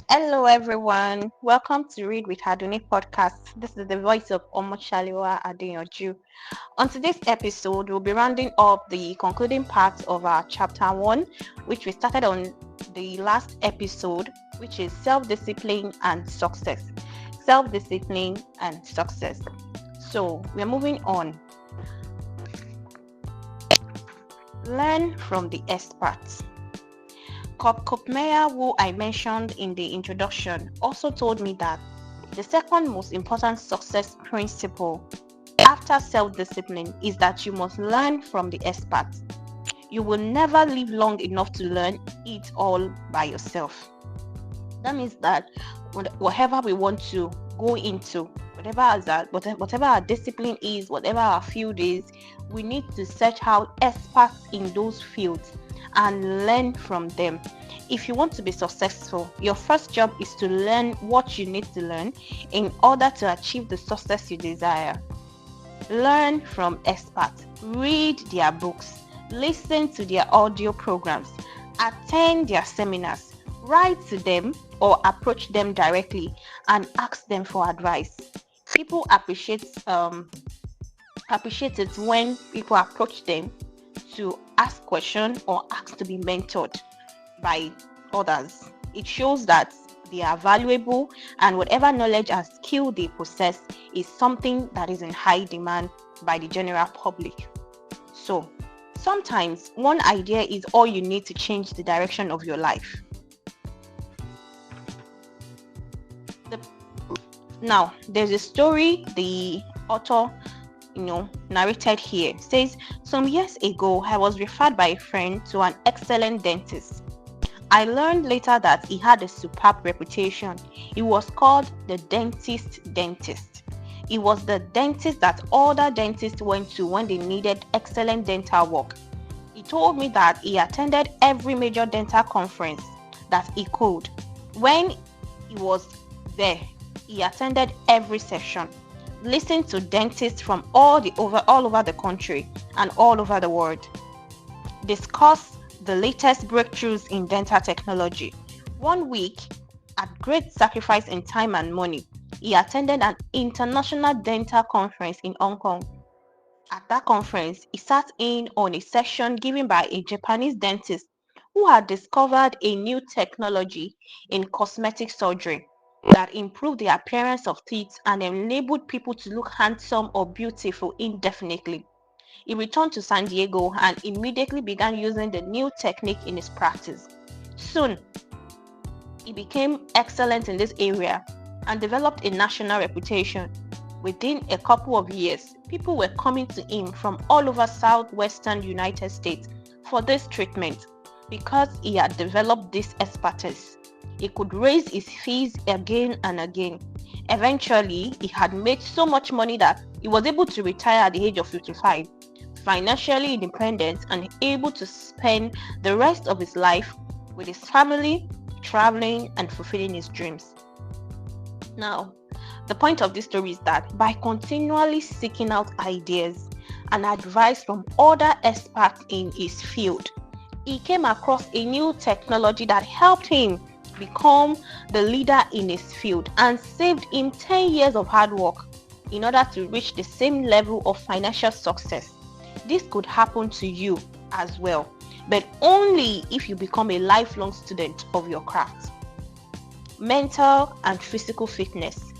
Hello, everyone. Welcome to Read with Aduni podcast. This is the voice of Omochaliwa Adeyanju. On today's episode, we'll be rounding up the concluding part of our chapter 1, which we started on the last episode, which is self-discipline and success. Self-discipline and success. So, we're moving on. Learn from the experts. Kopmeyer, who I mentioned in the introduction, also told me that the second most important success principle after self-discipline is that you must learn from the experts. You will never live long enough to learn it all by yourself. That means that whatever we want to go into, whatever our discipline is, whatever our field is, we need to search out experts in those fields and learn from them. If you want to be successful, your first job is to learn what you need to learn in order to achieve the success you desire. Learn from experts, read their books, listen to their audio programs, attend their seminars, write to them or approach them directly and ask them for advice. People appreciate it when people approach them to ask questions or ask to be mentored by others. It shows that they are valuable and whatever knowledge and skill they possess is something that is in high demand by the general public. So sometimes one idea is all you need to change the direction of your life. Now, there's a story the author narrated here. It says, some years ago, I was referred by a friend to an excellent dentist. I learned later that he had a superb reputation. He was called the dentist. He was the dentist that other dentists went to when they needed excellent dental work. He told me that he attended every major dental conference that he could. When he was there, he attended every session, listened to dentists from all over the country and all over the world, discuss the latest breakthroughs in dental technology. One week, at great sacrifice in time and money, he attended an international dental conference in Hong Kong. At that conference, he sat in on a session given by a Japanese dentist who had discovered a new technology in cosmetic surgery that improved the appearance of teeth and enabled people to look handsome or beautiful indefinitely. He returned to San Diego and immediately began using the new technique in his practice. Soon, he became excellent in this area and developed a national reputation. Within a couple of years, people were coming to him from all over southwestern United States for this treatment because he had developed this expertise. He could raise his fees again and again. Eventually, he had made so much money that he was able to retire at the age of 55, financially independent and able to spend the rest of his life with his family, traveling and fulfilling his dreams. Now, the point of this story is that by continually seeking out ideas and advice from other experts in his field, he came across a new technology that helped him become the leader in his field and saved him 10 years of hard work in order to reach the same level of financial success. This could happen to you as well, but only if you become a lifelong student of your craft. Mental and physical fitness.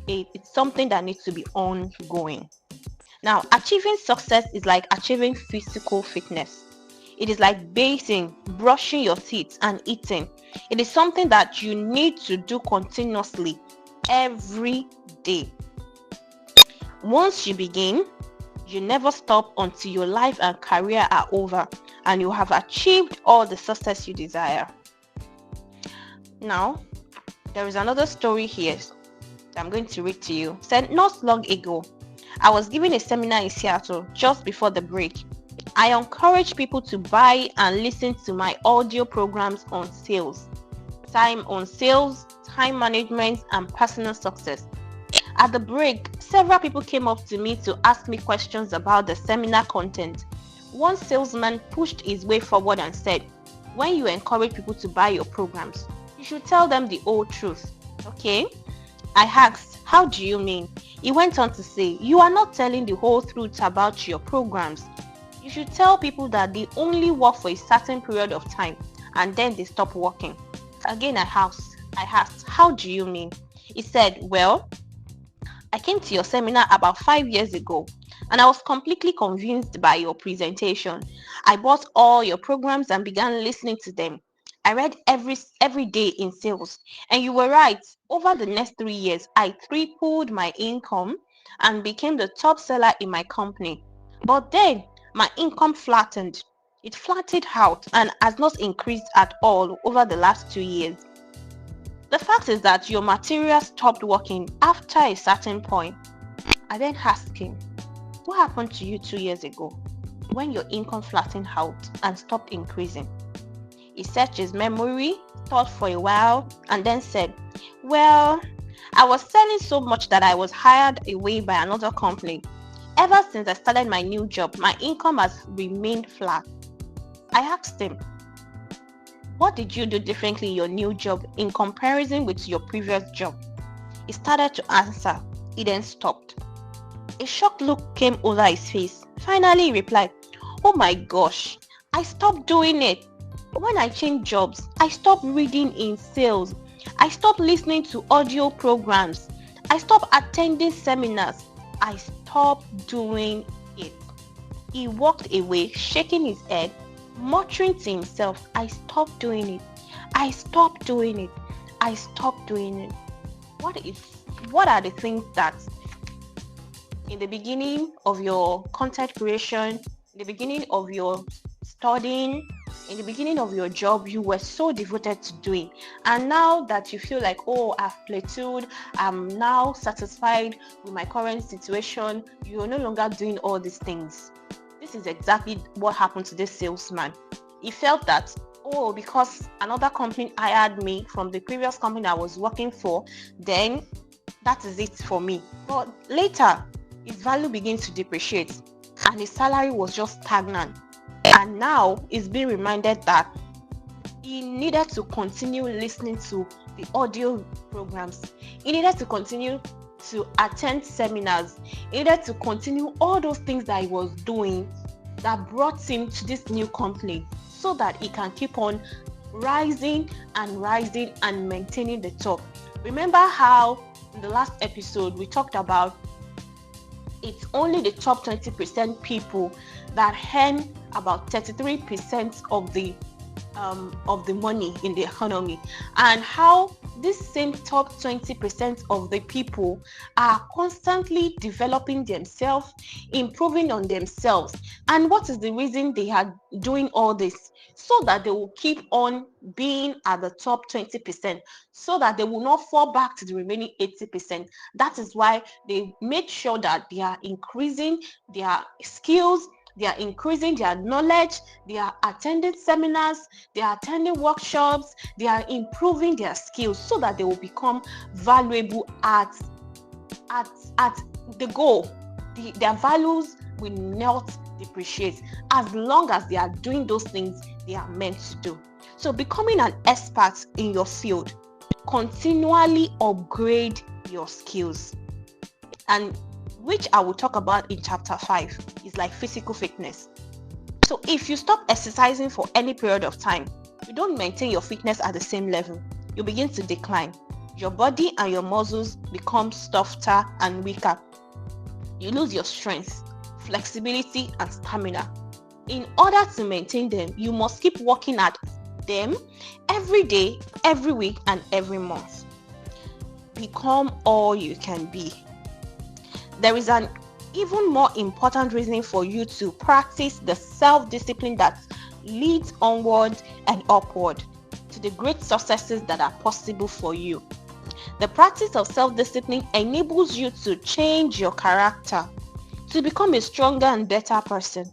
It's something that needs to be ongoing. Now, achieving success is like achieving physical fitness. It is like bathing, brushing your teeth, and eating. It is something that you need to do continuously every day. Once you begin, you never stop until your life and career are over and you have achieved all the success you desire. Now, there is another story here that I'm going to read to you. It said, not long ago, I was giving a seminar in Seattle just before the break. I encourage people to buy and listen to my audio programs on sales, time management, and personal success. At the break, several people came up to me to ask me questions about the seminar content. One salesman pushed his way forward and said, when you encourage people to buy your programs, You should tell them the whole truth. Okay? I asked, how do you mean? He went on to say, you are not telling the whole truth about your programs. You should tell people that they only work for a certain period of time and then they stop working. Again, I asked, how do you mean? He said, well, I came to your seminar about 5 years ago and I was completely convinced by your presentation. I bought all your programs and began listening to them. I read every day in sales, and you were right. Over the next 3 years, I tripled my income and became the top seller in my company. But then my income flattened. It flattened out and has not increased at all over the last 2 years. The fact is that your material stopped working after a certain point. I then asked him, what happened to you 2 years ago when your income flattened out and stopped increasing? He searched his memory, thought for a while, and then said, well, I was selling so much that I was hired away by another company. Ever since I started my new job, my income has remained flat. I asked him, what did you do differently in your new job in comparison with your previous job? He started to answer. He then stopped. A shocked look came over his face. Finally, he replied, oh my gosh, I stopped doing it. When I changed jobs, I stopped reading in sales. I stopped listening to audio programs. I stopped attending seminars. I stopped doing it. He walked away, shaking his head, muttering to himself, I stopped doing it. I stopped doing it. I stopped doing it. What are the things that in the beginning of your content creation, in the beginning of your studying, in the beginning of your job, you were so devoted to doing, and now that you feel like, oh, I've plateaued, I'm now satisfied with my current situation, you're no longer doing all these things? This is exactly what happened to this salesman. He felt that, oh, because another company hired me from the previous company I was working for, then that is it for me. But later, his value begins to depreciate and his salary was just stagnant. And now he's being reminded that he needed to continue listening to the audio programs. He needed to continue to attend seminars. He needed to continue all those things that he was doing that brought him to this new company so that he can keep on rising and maintaining the top. Remember how in the last episode we talked about it's only the top 20% people that earn about 33% of the money in the economy, and how this same top 20% of the people are constantly developing themselves, improving on themselves. And what is the reason they are doing all this? So that they will keep on being at the top 20%, so that they will not fall back to the remaining 80%. That is why they make sure that they are increasing their skills, they are increasing their knowledge, they are attending seminars, they are attending workshops, they are improving their skills so that they will become valuable at the goal. Their values will not depreciate as long as they are doing those things they are meant to do. So becoming an expert in your field, continually upgrade your skills, and which I will talk about in chapter 5, is like physical fitness. So if you stop exercising for any period of time, you don't maintain your fitness at the same level, you begin to decline. Your body and your muscles become softer and weaker. You lose your strength, flexibility, and stamina. In order to maintain them, you must keep working at them every day, every week, and every month. Become all you can be. There is an even more important reason for you to practice the self-discipline that leads onward and upward to the great successes that are possible for you. The practice of self-discipline enables you to change your character, to become a stronger and better person.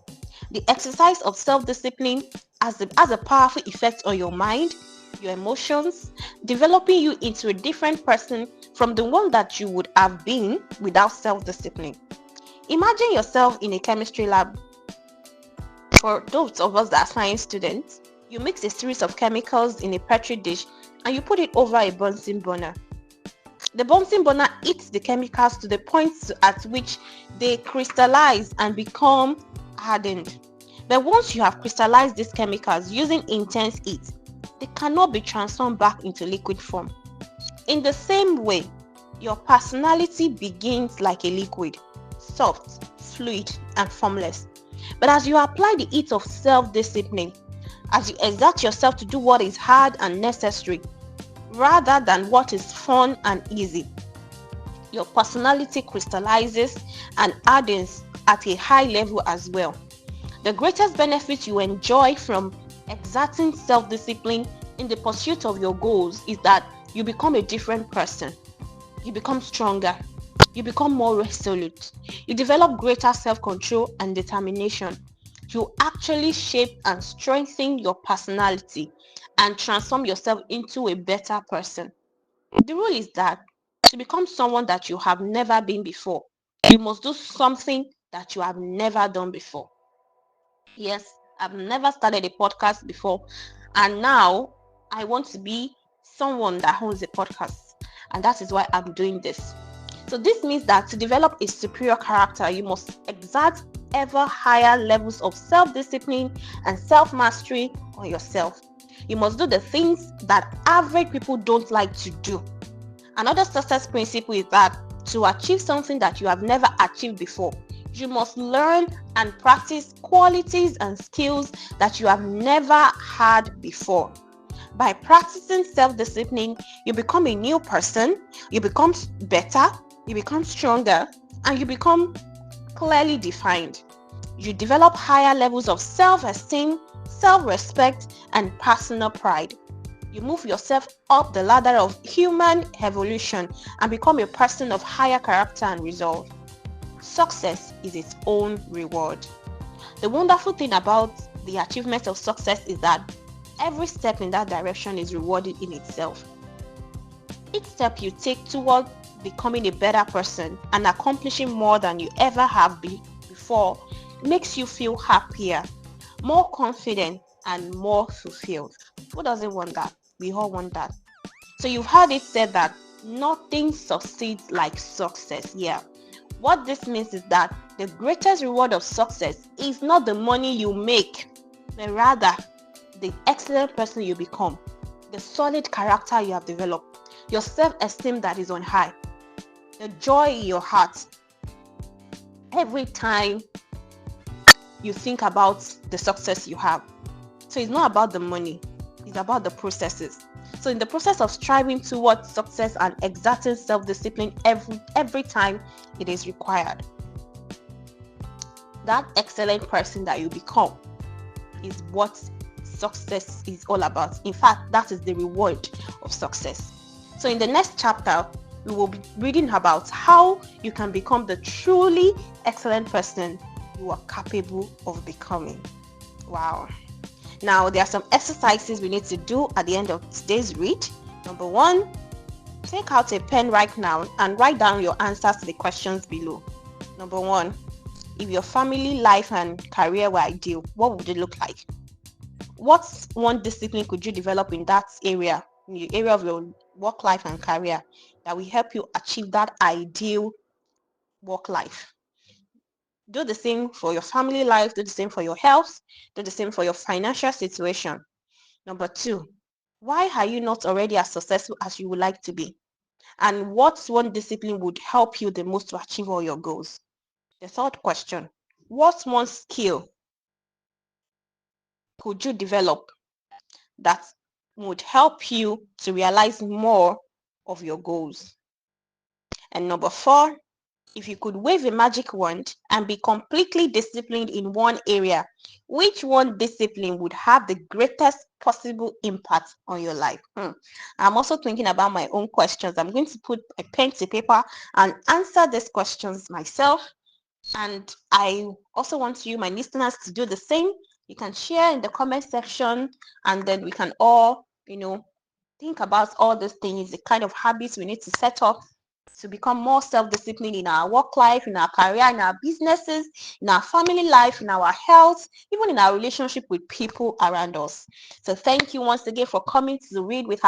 The exercise of self-discipline has a powerful effect on your mind, your emotions, developing you into a different person from the one that you would have been without self-discipline. Imagine yourself in a chemistry lab. For those of us that are science students, You mix a series of chemicals in a petri dish and you put it over a Bunsen burner. The Bunsen burner heats the chemicals to the point at which they crystallize and become hardened. But once you have crystallized these chemicals using intense heat, they cannot be transformed back into liquid form. In the same way, your personality begins like a liquid, soft, fluid, and formless. But as you apply the heat of self-discipline, as you exert yourself to do what is hard and necessary, rather than what is fun and easy, your personality crystallizes and hardens at a high level as well. The greatest benefit you enjoy from exerting self-discipline in the pursuit of your goals is that you become a different person. You become stronger. You become more resolute. You develop greater self-control and determination. You actually shape and strengthen your personality and transform yourself into a better person. The rule is that to become someone that you have never been before, you must do something that you have never done before. Yes, I've never started a podcast before, and now I want to be someone that owns a podcast, and that is why I'm doing this. So this means that to develop a superior character, you must exert ever higher levels of self-discipline and self-mastery on yourself. You must do the things that average people don't like to do. Another success principle is that to achieve something that you have never achieved before, you must learn and practice qualities and skills that you have never had before. By practicing self-discipline, you become a new person, you become better, you become stronger, and you become clearly defined. You develop higher levels of self-esteem, self-respect, and personal pride. You move yourself up the ladder of human evolution and become a person of higher character and resolve. Success is its own reward. The wonderful thing about the achievement of success is that every step in that direction is rewarded in itself. Each step you take toward becoming a better person and accomplishing more than you ever have before makes you feel happier, more confident, and more fulfilled. Who doesn't want that? We all want that. So you've heard it said that nothing succeeds like success. Yeah. What this means is that the greatest reward of success is not the money you make, but rather the excellent person you become, the solid character you have developed, your self-esteem that is on high, the joy in your heart every time you think about the success you have. So it's not about the money, it's about the processes. So in the process of striving towards success and exerting self-discipline every time it is required, that excellent person that you become is what success is all about. In fact, that is the reward of success. So in the next chapter, we will be reading about how you can become the truly excellent person you are capable of becoming. Wow. Now, there are some exercises we need to do at the end of today's read. Number 1, take out a pen right now and write down your answers to the questions below. Number 1, if your family, life, and career were ideal, what would it look like? What one discipline could you develop in that area, in the area of your work life and career, that will help you achieve that ideal work life? Do the same for your family life, do the same for your health, do the same for your financial situation. Number 2, why are you not already as successful as you would like to be? And what one discipline would help you the most to achieve all your goals? The third question, what one skill could you develop that would help you to realize more of your goals? And number 4, if you could wave a magic wand and be completely disciplined in one area, which one discipline would have the greatest possible impact on your life? I'm also thinking about my own questions. I'm going to put a pen to paper and answer these questions myself. And I also want you, my listeners, to do the same. You can share in the comment section, and then we can all, think about all these things, the kind of habits we need to set up to become more self-disciplined in our work life, in our career, in our businesses, in our family life, in our health, even in our relationship with people around us. So thank you once again for coming to read with